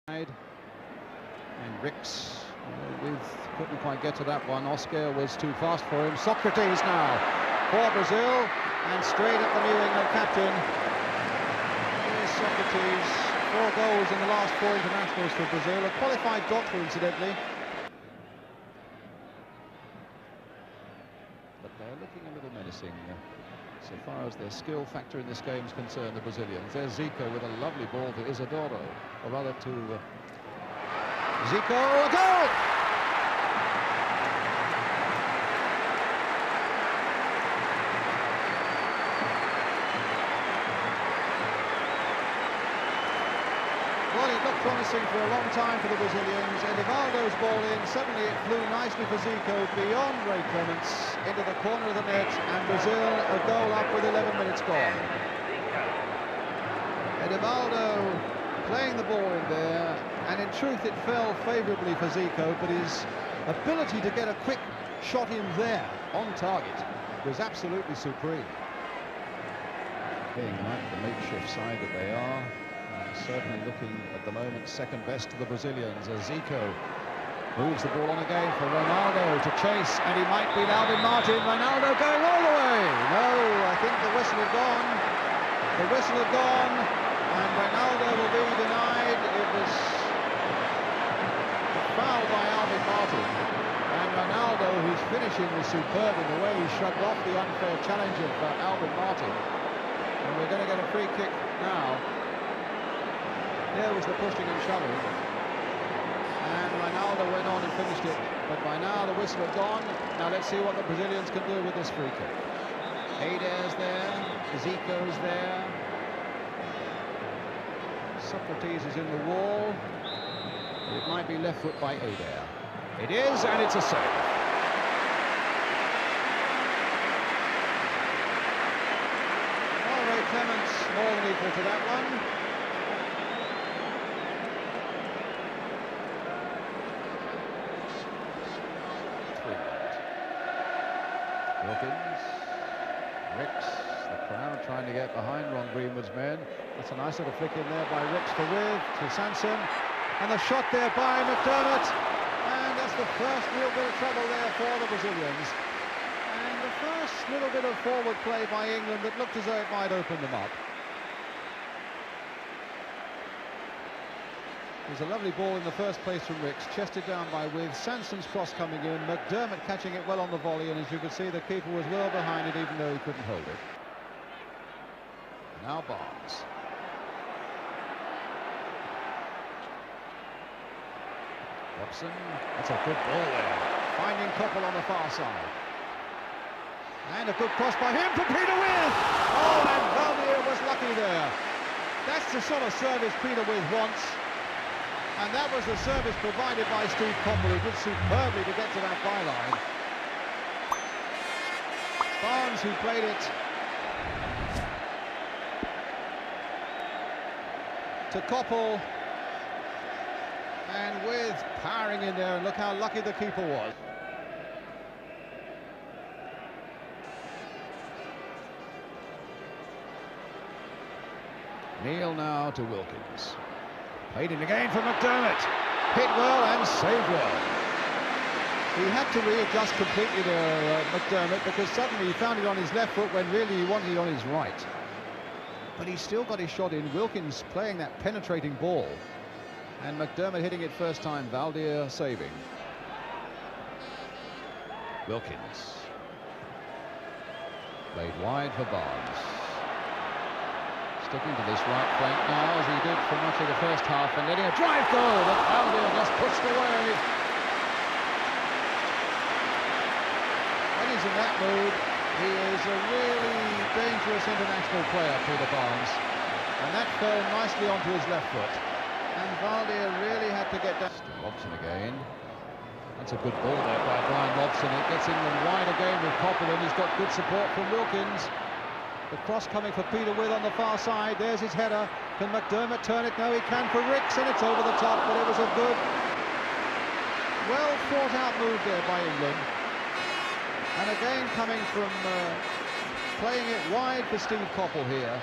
And Rix couldn't quite get to that one. Oscar was too fast for him. Sócrates now for Brazil, and straight at the New England captain. Here's Sócrates, 4 goals in the last 4 internationals for Brazil, a qualified doctor incidentally. But they're looking a little menacing so far as their skill factor in this game is concerned, the Brazilians. There's Zico with a lovely ball to Isidoro, or rather to Zico, a goal! Well, it looked promising for a long time for the Brazilians. Reinaldo's ball in, suddenly it flew nicely for Zico, beyond Ray Clements, into the corner of the net, and Brazil a goal up with 11 minutes gone. Reinaldo playing the ball in there, and in truth it fell favourably for Zico, but his ability to get a quick shot in there, on target, was absolutely supreme. Being like the makeshift side that they are, certainly looking at the moment second best to the Brazilians, as Zico moves the ball on again for Reinaldo to chase, and he might be Alvin Martin. Reinaldo going all the way. No, I think the whistle had gone. The whistle had gone, and Reinaldo will be denied. It was fouled by Alvin Martin, and Reinaldo, whose finishing was superb in the way he shrugged off the unfair challenge of Alvin Martin. And we're going to get a free kick now. There was the pushing and shoving, and Reinaldo went on and finished it, but by now the whistle had gone. Now let's see what the Brazilians can do with this free kick. Adair's there, Zico's there, Sócrates is in the wall. It might be left foot by Adair. It is, and it's a save. Well, Ray Clements more than equal to that one. Wilkins, Rix, the crowd trying to get behind Ron Greenwood's men. That's a nice little flick in there by Rix for With to Sanson, and the shot there by McDermott, and that's the first real bit of trouble there for the Brazilians, and the first little bit of forward play by England that looked as though it might open them up. There's a lovely ball in the first place from Rix, chested down by With, Sanson's cross coming in, McDermott catching it well on the volley, and as you can see the keeper was well behind it even though he couldn't hold it. Now Barnes. Robson, that's a good ball there, finding Copa on the far side. And a good cross by him for Peter With! Oh, and Valdir was lucky there. That's the sort of service Peter With wants. And that was the service provided by Steve Coppell, who did superbly to get to that byline. Barnes, who played it to Coppell, and With powering in there, and look how lucky the keeper was. Neal now to Wilkins. Played in again for McDermott. Hit well and saved well. He had to readjust completely there, McDermott, because suddenly he found it on his left foot when really he wanted it on his right. But he still got his shot in. Wilkins playing that penetrating ball, and McDermott hitting it first time, Valdir saving. Wilkins. Played wide for Barnes. Sticking to this right flank now, as he did for much of the first half, and letting a drive go, but Valdir just pushed away. When he's in that mood, he is a really dangerous international player, Peter Barnes, and that fell nicely onto his left foot, and Valdir really had to get down. Robson again. That's a good ball there by Bryan Robson. It gets England wide again with Copa, and he's got good support from Wilkins. The cross coming for Peter With on the far side. There's his header. Can McDermott turn it? No, he can for Rix, and it's over the top, but it was a good, well thought out move there by England. And again coming from playing it wide for Steve Coppell here.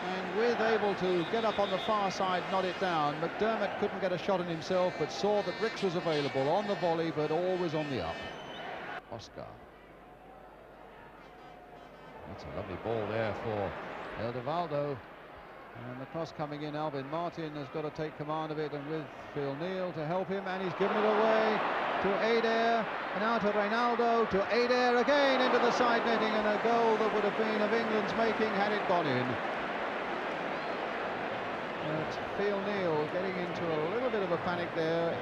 And with able to get up on the far side, knot it down, McDermott couldn't get a shot on himself, but saw that Ricks was available on the volley, but always on the up. Oscar. That's a lovely ball there for Eldevaldo. And the cross coming in, Alvin Martin has got to take command of it, and with Phil Neal to help him, and he's given it away to Adair, and now to Reinaldo, to Adair again into the side netting, and a goal that would have been of England's making had it gone in. But Phil Neal getting into a little bit of a panic there,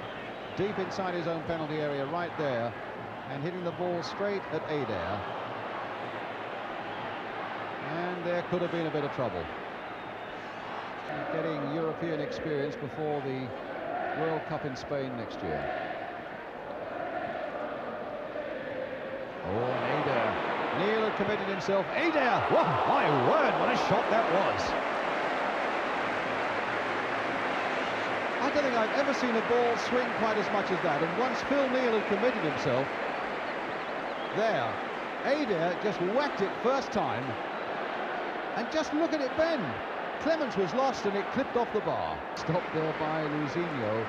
deep inside his own penalty area, right there, and hitting the ball straight at Adair. And there could have been a bit of trouble. Getting European experience before the World Cup in Spain next year. Oh, and Adair. Neal had committed himself. Adair! Whoa, my word, what a shot that was! I don't think I've ever seen a ball swing quite as much as that. And once Phil Neal had committed himself, there, Adair just whacked it first time. And just look at it bend. Clemens was lost and it clipped off the bar. Stopped there by Luizinho.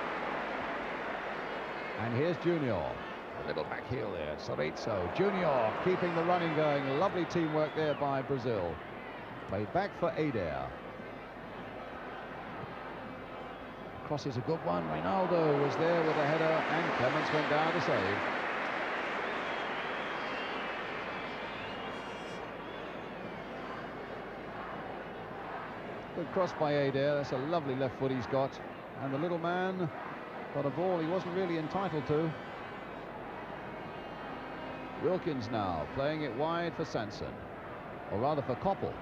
And here's Junior. A little back heel there. Sorezzo. Junior keeping the running going. Lovely teamwork there by Brazil. Played back for Adair. Cross is a good one. Reinaldo was there with a header and Clemens went down to save. Good cross by Adair. That's a lovely left foot he's got. And the little man got a ball he wasn't really entitled to. Wilkins now playing it wide for Sanson, or rather for Koppel.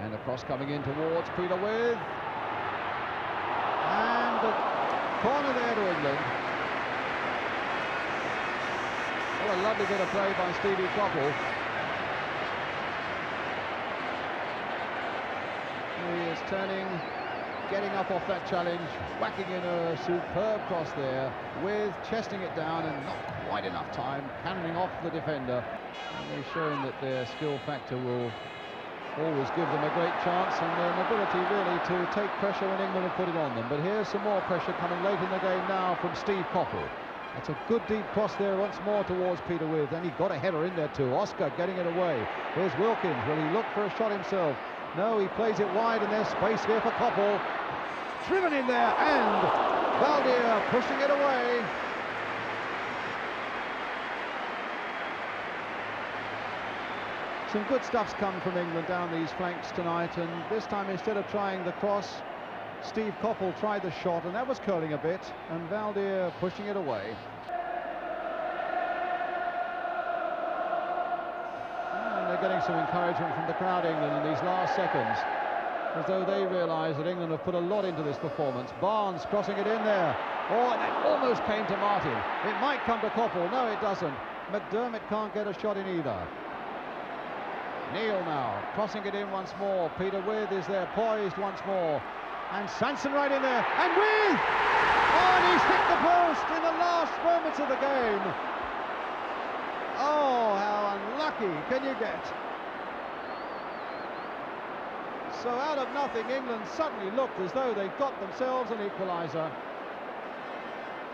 And a cross coming in towards Peter With. And the corner there to England. What a lovely bit of play by Stevie Koppel. He is turning, getting up off that challenge, whacking in a superb cross there, with chesting it down and not quite enough time, cannoning off the defender. And they've shown that their skill factor will always give them a great chance, and an ability really to take pressure when England have put it on them. But here's some more pressure coming late in the game now from Steve Koppel. That's a good deep cross there once more towards Peter With, and he got a header in there too. Oscar getting it away. Here's Wilkins. Will he look for a shot himself? No, he plays it wide, and there's space here for Koppel. Driven in there, and Valdir pushing it away. Some good stuff's come from England down these flanks tonight, and this time instead of trying the cross, Steve Koppel tried the shot, and that was curling a bit, and Valdir pushing it away. Getting some encouragement from the crowd, England, in these last seconds, as though they realise that England have put a lot into this performance. Barnes crossing it in there. Oh, and it almost came to Martin. It might come to Koppel. No, it doesn't. McDermott can't get a shot in either. Neal now crossing it in once more. Peter With is there, poised once more, and Sanson right in there, and With! Oh, and he's hit the post in the last moments of the game. Oh, how unlucky can you get? So out of nothing, England suddenly looked as though they got themselves an equaliser.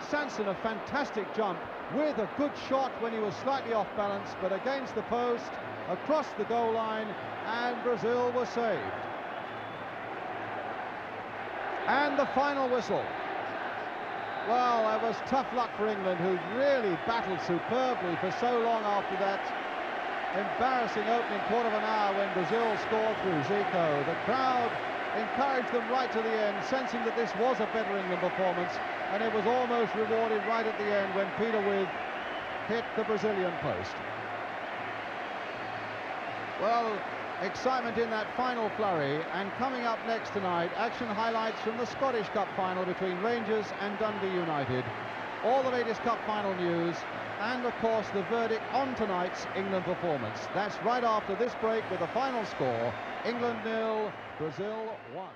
Sanson, a fantastic jump with a good shot when he was slightly off balance, but against the post, across the goal line, and Brazil was saved. And the final whistle. Well, that was tough luck for England, who really battled superbly for so long after that embarrassing opening quarter of an hour when Brazil scored through Zico. The crowd encouraged them right to the end, sensing that this was a better England performance, and it was almost rewarded right at the end when Peter With hit the Brazilian post. Well, excitement in that final flurry, and coming up next tonight, action highlights from the Scottish Cup final between Rangers and Dundee United, all the latest Cup final news, and of course the verdict on tonight's England performance. That's right after this break with the final score: England 0, Brazil 1.